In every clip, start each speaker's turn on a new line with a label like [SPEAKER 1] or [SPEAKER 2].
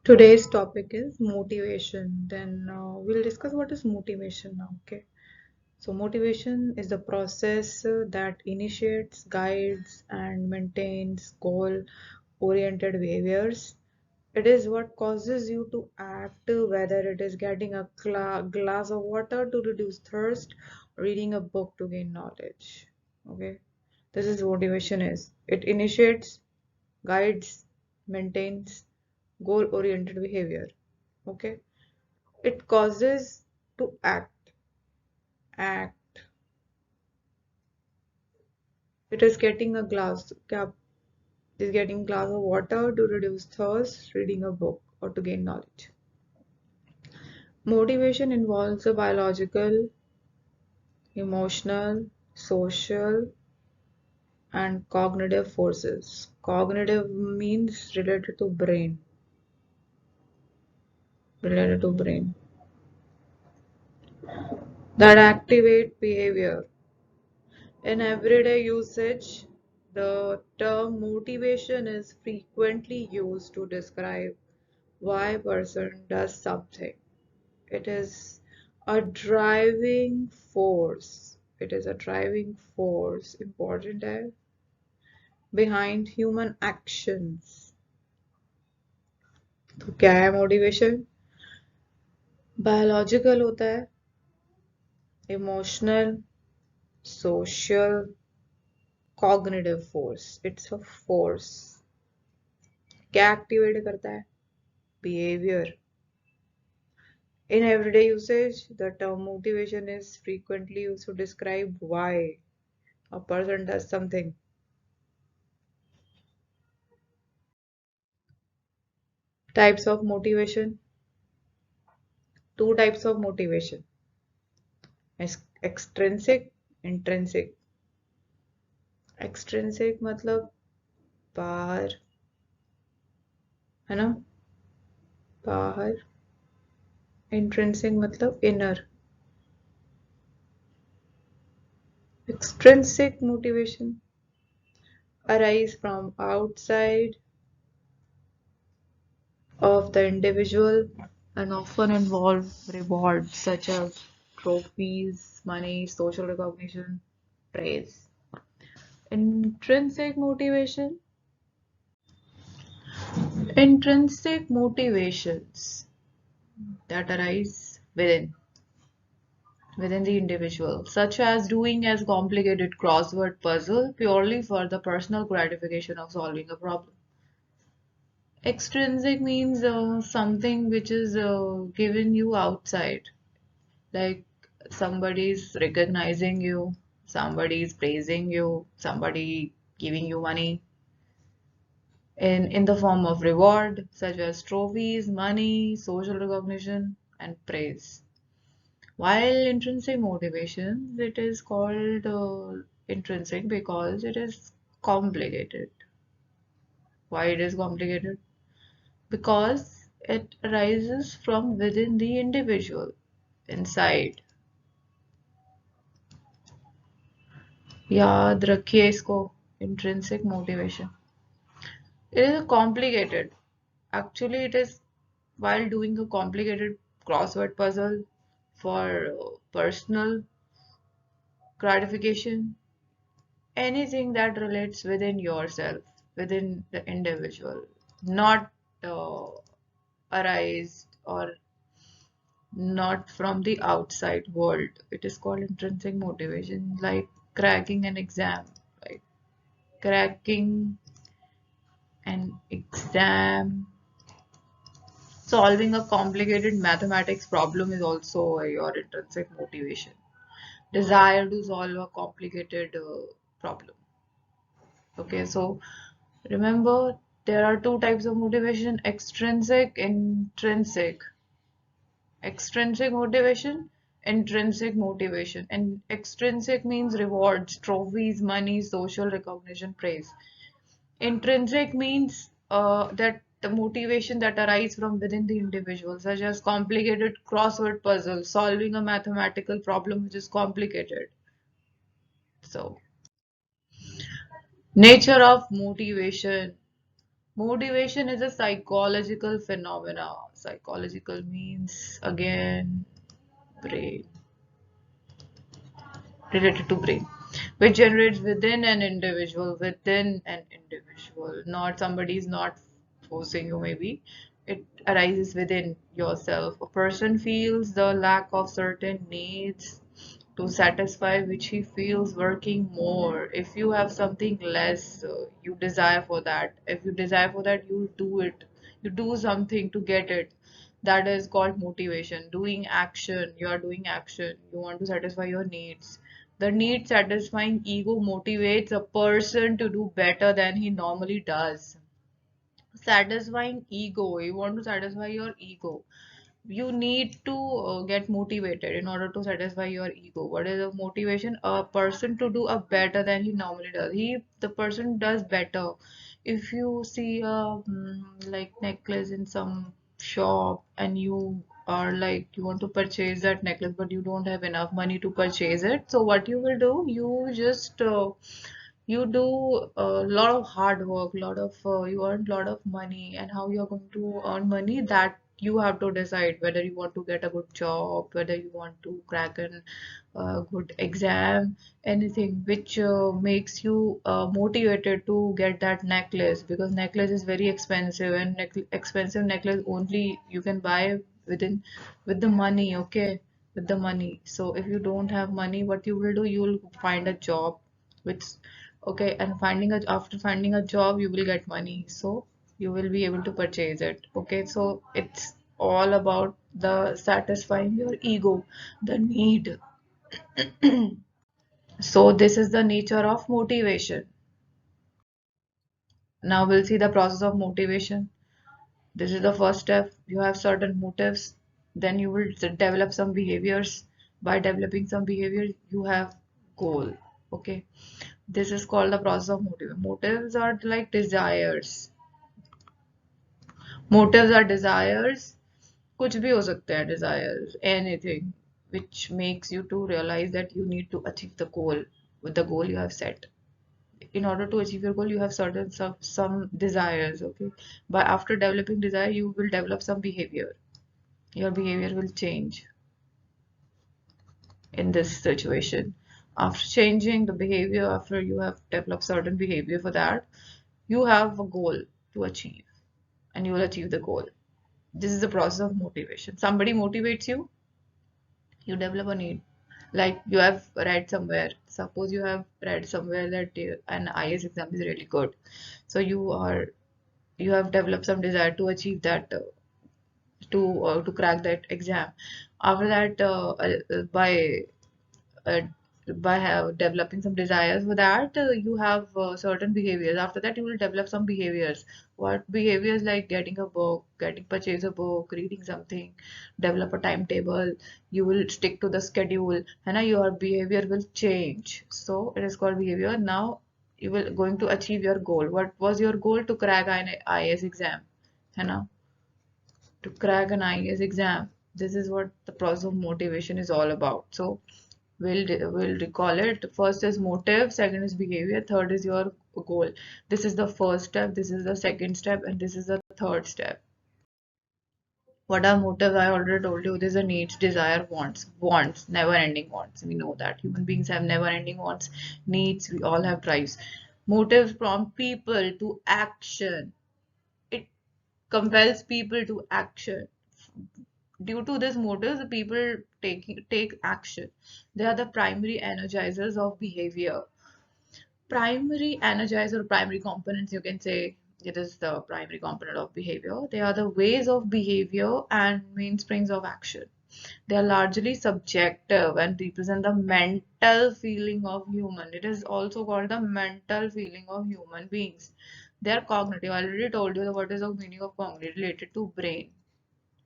[SPEAKER 1] Today's topic is motivation. Then we'll discuss what is motivation now. Okay. So, motivation is the process that initiates, guides, and maintains goal oriented behaviors. It is what causes you to act, whether it is getting a glass of water to reduce thirst, reading a book to gain knowledge. Okay. This is motivation is. It initiates, guides, maintains goal oriented behavior. Okay, it causes to act. It is getting a glass cap is getting glass of water to reduce thirst, reading a book, or to gain knowledge. Motivation involves a biological, emotional, social, and cognitive forces. Cognitive means related to brain that activate behavior. In everyday usage, the term motivation is frequently used to describe why a person does something. It is a driving force. It is a driving force, important है, behind human actions. तो क्या है motivation? Biological होता है, emotional, social, cognitive force. It's a force. क्या activate करता है? Behavior. In everyday usage, the term motivation is frequently used to describe why a person does something. Types of motivation. Two types of motivation. Extrinsic, intrinsic. Extrinsic मतलब बाहर, है ना? बाहर. Intrinsic मतलब inner. Extrinsic motivation arise from outside of the individual and often involve rewards such as trophies, money, social recognition, praise. Intrinsic motivation. Intrinsic motivations that arise within the individual, such as doing a complicated crossword puzzle purely for the personal gratification of solving a problem. Extrinsic means something which is given you outside, like somebody's recognizing you, somebody's praising you, somebody giving you money in the form of reward, such as trophies, money, social recognition, and praise. While intrinsic motivation, it is called intrinsic because it is complicated. Why it is complicated? Because it arises from within the individual, inside. याद रखिए इसको, intrinsic motivation. It is complicated. Actually, it is while doing a complicated crossword puzzle for personal gratification, anything that relates within yourself, within the individual, not uh, arise or not from the outside world. It is called intrinsic motivation, like cracking an exam, like cracking an exam. Solving a complicated mathematics problem is also your intrinsic motivation. Desire to solve a complicated problem. Okay, so remember there are two types of motivation: extrinsic, intrinsic. Extrinsic motivation, intrinsic motivation. And extrinsic means rewards, trophies, money, social recognition, praise. Intrinsic means that the motivation that arises from within the individual, such as complicated crossword puzzle, solving a mathematical problem which is complicated. So, nature of motivation. Motivation is a psychological phenomena. Psychological means again brain, related to brain, which generates within an individual, not somebody is not forcing you, maybe it arises within yourself. A person feels the lack of certain needs to satisfy which he feels working more. If you have something less, you desire for that. If you desire for that, you do it. You do something to get it. That is called motivation. Doing action. You are doing action. You want to satisfy your needs. The need satisfying ego motivates a person to do better than he normally does. Satisfying ego. You want to satisfy your ego. You need to get motivated in order to satisfy your ego. What is the motivation? A person to do a better than he normally does. The person does better. If you see a like necklace in some shop and you are like you want to purchase that necklace but you don't have enough money to purchase it, so what you will do, you just you do a lot of hard work, lot of you earn lot of money, and how you are going to earn money, that you have to decide whether you want to get a good job, whether you want to crack an good exam, anything which makes you motivated to get that necklace, because necklace is very expensive, and expensive necklace only you can buy within with the money, okay, with the money. So if you don't have money, what you will do, you will find a job which, okay, and after finding a job you will get money, so you will be able to purchase it. Okay, so it's all about the satisfying your ego, the need. So this is the nature of motivation. Now we'll see the process of motivation. This is the first step. You have certain motives, then you will develop some behaviors. By developing some behavior, you have goal. Okay, this is called the process of motive. Motives are like desires. Motives are desires. कुछ भी हो सकते हैं desires, anything which makes you to realize that you need to achieve the goal, with the goal you have set. In order to achieve your goal, you have certain some desires, okay, but after developing desire you will develop some behavior. Your behavior will change in this situation. After changing the behavior, after you have developed certain behavior, for that you have a goal to achieve, and you will achieve the goal. This is the process of motivation. Somebody motivates you, you develop a need. Like you have read somewhere, suppose you have read somewhere that an IS exam is really good, so you have developed some desire to achieve that, to crack that exam. After that, uh, by have developing some desires for that, you have certain behaviors. After that, you will develop some behaviors. What behaviors? Like getting a book, getting purchase a book, reading something, develop a timetable. You will stick to the schedule, and your behavior will change. So it is called behavior. Now you will going to achieve your goal. What was your goal? To crack an IAS exam, है ना? To crack an IAS exam. This is what the process of motivation is all about. So we'll recall it. First is motive, second is behavior, third is your goal. This is the first step, this is the second step, and this is the third step. What are motives? I already told you. These are needs, desire, wants, never ending wants. We know that human beings have never ending wants, needs, we all have drives. Motives prompt people to action. It compels people to action. Due to this motives, the people take action. They are the primary energizers of behavior. Primary energizer, primary components, you can say it is the primary component of behavior. They are the ways of behavior and mainsprings of action. They are largely subjective and represent the mental feeling of human. It is also called the mental feeling of human beings. They are cognitive. I already told you what is the meaning of cognitive, related to brain.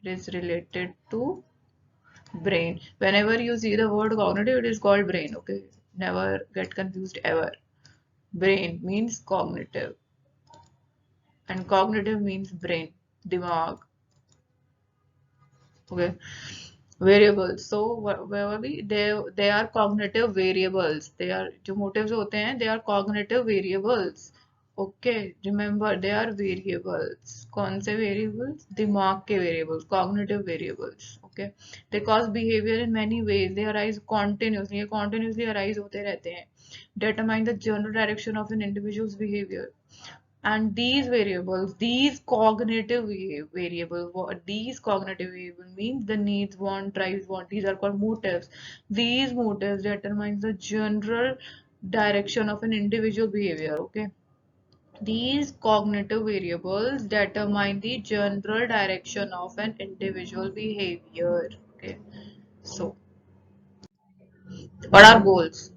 [SPEAKER 1] It is related to brain. Whenever you see the word cognitive, it is called brain. Okay, never get confused ever. Brain means cognitive, and cognitive means brain, dimag. Okay, variables. So where were we? They are cognitive variables. They are जो motives होते हैं, they are cognitive variables. Okay, remember they are variables. कौन से variables? दिमाग के variables, cognitive variables. Okay, they cause behavior in many ways. They arise continuously. ये continuously arise होते रहते हैं. Determine the general direction of an individual's behavior. And these variables, these cognitive variables, what these cognitive variables means the needs, want, drives, want. These are called motives. These motives determine the general direction of an individual behavior. Okay, these cognitive variables determine the general direction of an individual behavior. Okay, so what are goals?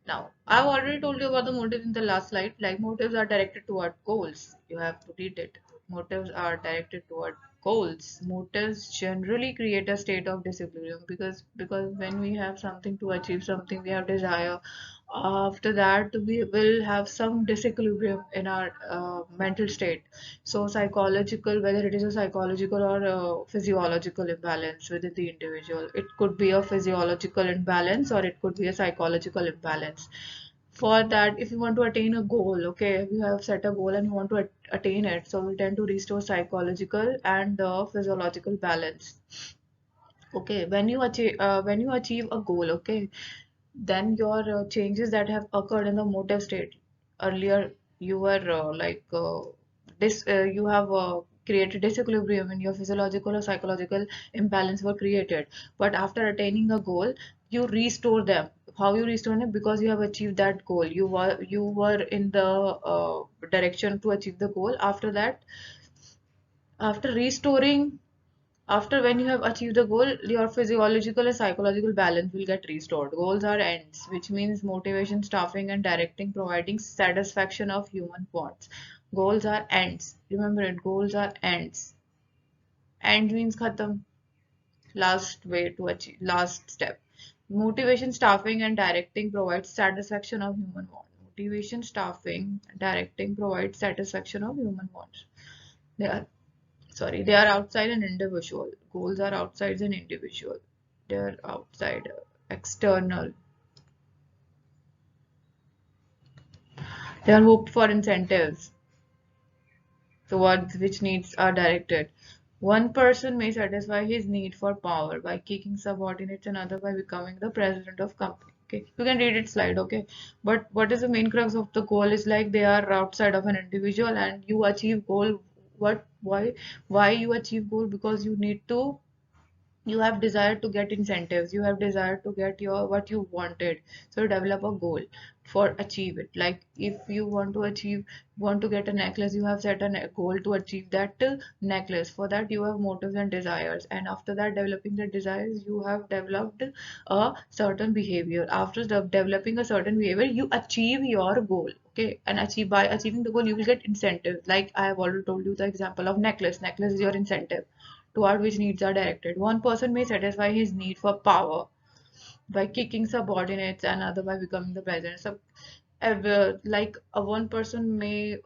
[SPEAKER 1] Now, I've already told you about the motives in the last slide. Like motives are directed toward goals. You have to read it. Motives are directed toward goals. Motives generally create a state of disequilibrium because when we have something to achieve something, we have desire. After that, we will have some disequilibrium in our mental state. So psychological, whether it is a psychological or a physiological imbalance within the individual, it could be a physiological imbalance or it could be a psychological imbalance. For that, if you want to attain a goal, okay, you have set a goal and you want to attain it, so we tend to restore psychological and physiological balance. Okay, when you achieve a goal, okay, then your changes that have occurred in the motive state earlier, you were you have created disequilibrium in your physiological or psychological imbalance were created, but after attaining a goal you restore them. How you restore them? Because you have achieved that goal, you were in the direction to achieve the goal. After that, after restoring, after when you have achieved the goal, your physiological and psychological balance will get restored. Goals are ends, which means motivation, staffing, and directing, providing satisfaction of human wants. Goals are ends. Remember it, goals are ends. End means khatam, last way to achieve, last step. Motivation, staffing, and directing provides satisfaction of human wants. Motivation, staffing, directing provides satisfaction of human wants. They are they are outside an individual. Goals are outside an individual. They're outside, external. They are hoped for incentives towards which needs are directed. One person may satisfy his need for power by kicking subordinates, another by becoming the president of company. Okay, you can read it slide. Okay, but what is the main crux of the goal is like they are outside of an individual and you achieve goal. What? Why you achieve goal? Because you need to, you have desire to get incentives, you have desire to get your what you wanted, so develop a goal for achieve it. Like if you want to achieve, want to get a necklace, you have set a goal to achieve that necklace. For that you have motives and desires, and after that developing the desires you have developed a certain behavior. After developing a certain behavior you achieve your goal. Okay, and achieve, by achieving the goal you will get incentives. Like I have already told you the example of necklace is your incentive toward which needs are directed. One person may satisfy his need for power by kicking subordinates, and another by becoming the president. So, one person may,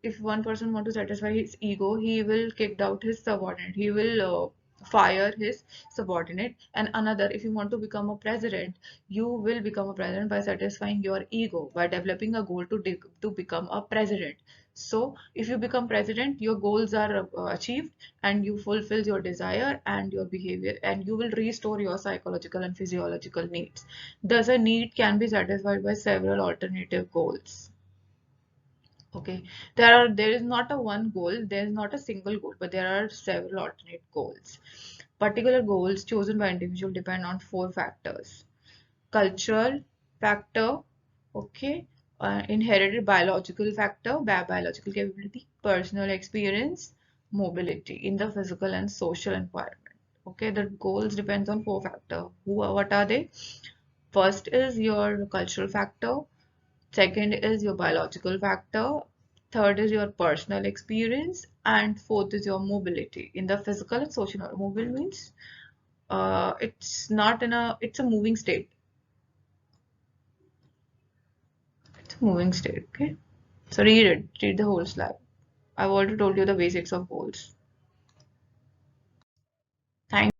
[SPEAKER 1] if one person want to satisfy his ego, he will kick out his subordinate. He will fire his subordinate. And another, if you want to become a president, you will become a president by satisfying your ego, by developing a goal to become a president. So if you become president, your goals are achieved and you fulfill your desire and your behavior, and you will restore your psychological and physiological needs. Thus, a need can be satisfied by several alternative goals. Okay, there is not a one goal, there is not a single goal, but there are several alternate goals. Particular goals chosen by individual depend on four factors: cultural factor, okay, inherited biological factor, biological capability, personal experience, mobility in the physical and social environment. Okay, the goals depends on four factor. What are they? First is your cultural factor, second is your biological factor, third is your personal experience, and fourth is your mobility in the physical and social. Mobile means it's not in a, it's a moving state. It's a moving state, okay? So read it, read the whole slide. I've already told you the basics of goals. Thank